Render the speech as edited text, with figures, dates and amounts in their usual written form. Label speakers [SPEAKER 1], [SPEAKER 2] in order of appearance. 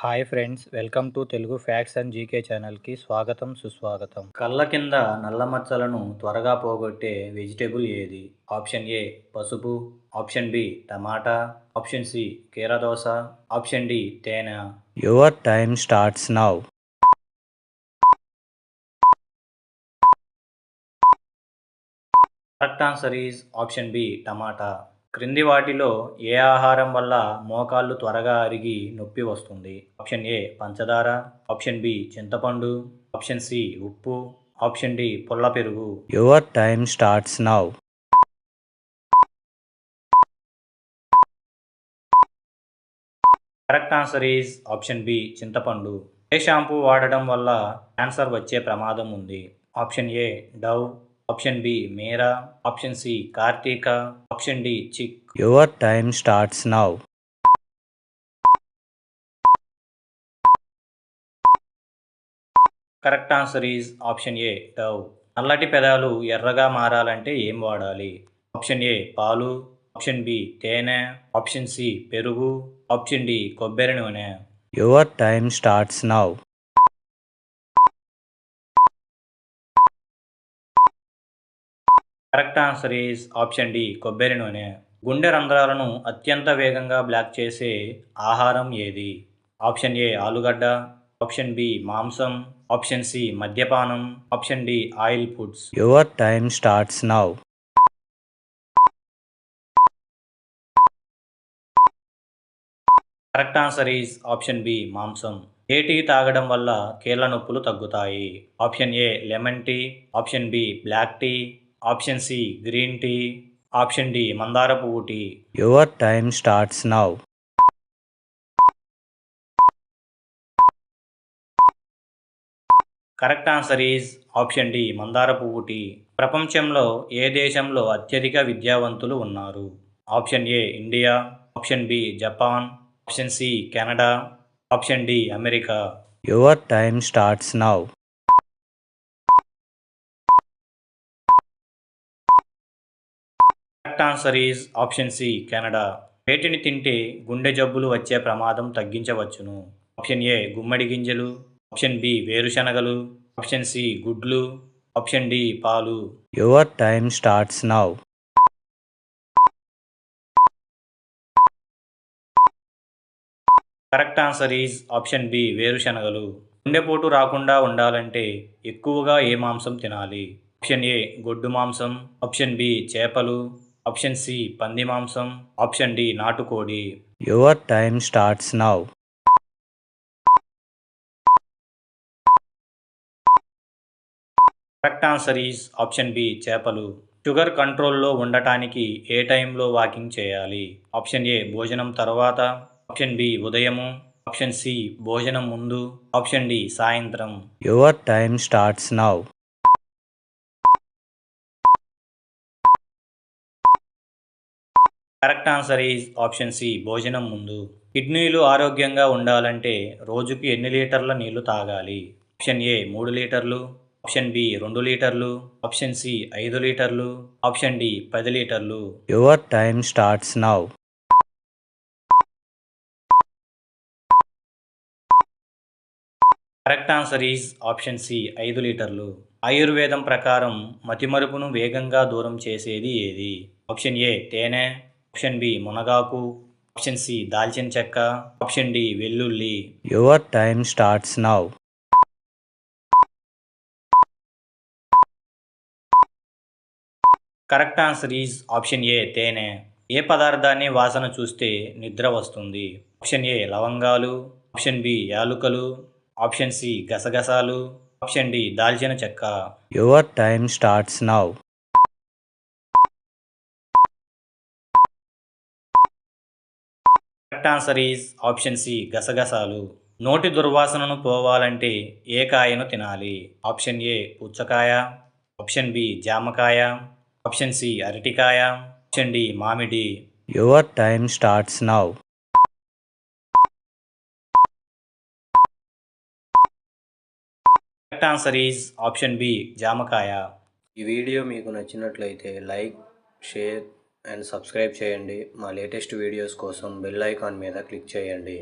[SPEAKER 1] Hi friends, welcome to Telugu facts and GK ఛానల్కి స్వాగతం సుస్వాగతం. కళ్ళ కింద నల్ల మచ్చలను త్వరగా పోగొట్టే వెజిటేబుల్ ఏది? ఆప్షన్ ఏ పసుపు, option B tomato, option C కీరదోస, ఆప్షన్ డి తేనె. Your time starts now. Correct answer is option B tomato. క్రింది వాటిలో ఏ ఆహారం వల్ల మోకాళ్ళు త్వరగా అరిగి నొప్పి వస్తుంది? ఆప్షన్ ఏ పంచదార, ఆప్షన్ బి చింతపండు, ఆప్షన్ సి ఉప్పు, ఆప్షన్ డి పుల్ల పెరుగు. Your time starts now. Correct answer is option B చింతపండు. ఏ షాంపూ వాడడం వల్ల క్యాన్సర్ వచ్చే ప్రమాదం ఉంది? Option A Dove, option B Meera, option C Karthika, option D Chik. Your time starts now. Correct answer is option A Dove. నల్లటి పెదాలు ఎర్రగా మారాలంటే ఏం వాడాలి? ఆప్షన్ ఏ పాలు, ఆప్షన్ బి తేనె, ఆప్షన్ సి పెరుగు, ఆప్షన్ డి కొబ్బరి నూనె. Your time starts now. Correct answer is option D కొబ్బరి నూనె. గుండె రంధ్రాలను అత్యంత వేగంగా బ్లాక్ చేసే ఆహారం ఏది? ఆప్షన్ ఏ ఆలుగడ్డ, ఆప్షన్ బి మాంసం, ఆప్షన్ సి మద్యపానం, option D oil foods. Your time starts now. Correct answer is option B మాంసం. ఏ టీ తాగడం వల్ల కీళ్ళ నొప్పులు తగ్గుతాయి? Option A lemon tea, option B black tea, option C green tea, option D మందార పువ్వు tea. Your time starts now. Correct answer is option D మందార పువ్వు టీ. ప్రపంచంలో ఏ దేశంలో అత్యధిక విద్యావంతులు ఉన్నారు? Option A India, option B Japan, option C Canada, option D America. Your time starts now. Correct answer is option C Canada. వేటిని తింటే గుండె జబ్బులు వచ్చే ప్రమాదం తగ్గించవచ్చును? ఆప్షన్ ఏ గుమ్మడి గింజలు, ఆప్షన్ బి వేరుశనగలు, ఆప్షన్ సి గుడ్లు, ఆప్షన్ డి పాలు. Your time starts now. Correct answer is option B వేరుశనగలు. గుండెపోటు రాకుండా ఉండాలంటే ఎక్కువగా ఏ మాంసం తినాలి? ఆప్షన్ ఏ గొడ్డు మాంసం, ఆప్షన్ బి చేపలు, ఆప్షన్ సి పంది మాంసం, ఆప్షన్ డి నాటుకోడి. Your time starts now. Correct answer is option B చేపలు. షుగర్ కంట్రోల్లో ఉండటానికి ఏ టైంలో వాకింగ్ చేయాలి? ఆప్షన్ ఏ భోజనం తర్వాత, ఆప్షన్ బి ఉదయము, ఆప్షన్ సి భోజనం ముందు, ఆప్షన్ డి సాయంత్రం. Your time starts now. Correct answer is option C భోజనం ముందు. కిడ్నీలు ఆరోగ్యంగా ఉండాలంటే రోజుకి ఎన్ని లీటర్ల నీళ్లు తాగాలి? ఆప్షన్ ఏ 3 లీటర్లు, ఆప్షన్ బి 2 లీటర్లు, ఆప్షన్ సి 5 లీటర్లు, ఆప్షన్ డి 10 లీటర్లు. Your time starts now. Correct answer is option C 5 లీటర్లు. ఆయుర్వేదం ప్రకారం మతిమరుపును వేగంగా దూరం చేసేది ఏది? ఆప్షన్ ఏ తేనె, ఆప్షన్ బి మునగాకు, ఆప్షన్ సి దాల్చిన చెక్క, ఆప్షన్ డి వెల్లుల్లి. Your time starts now. Correct answer is option ఏ తేనె. ఏ పదార్థాన్ని వాసన చూస్తే నిద్ర వస్తుంది? ఆప్షన్ ఏ లవంగాలు, ఆప్షన్ బి యాలుకలు, ఆప్షన్ సి గసగసాలు, ఆప్షన్ డి దాల్చిన చెక్క. Your time starts now. Correct answer is option C గసగసాలు. నోటి దుర్వాసనను పోవాలంటే ఏ కాయను తినాలి? ఆప్షన్ ఏ పుచ్చకాయ, ఆప్షన్ బి జామకాయ, ఆప్షన్ సి అరటికాయ, ఆప్షన్ డి మామిడి. Your time starts now. Correct answer is option B జామకాయ. ఈ వీడియో మీకు నచ్చినట్లయితే లైక్, షేర్ అండ్ సబ్స్క్రైబ్ చేయండి. మా లేటెస్ట్ వీడియోస్ కోసం బెల్ ఐకాన్ మీద క్లిక్ చేయండి.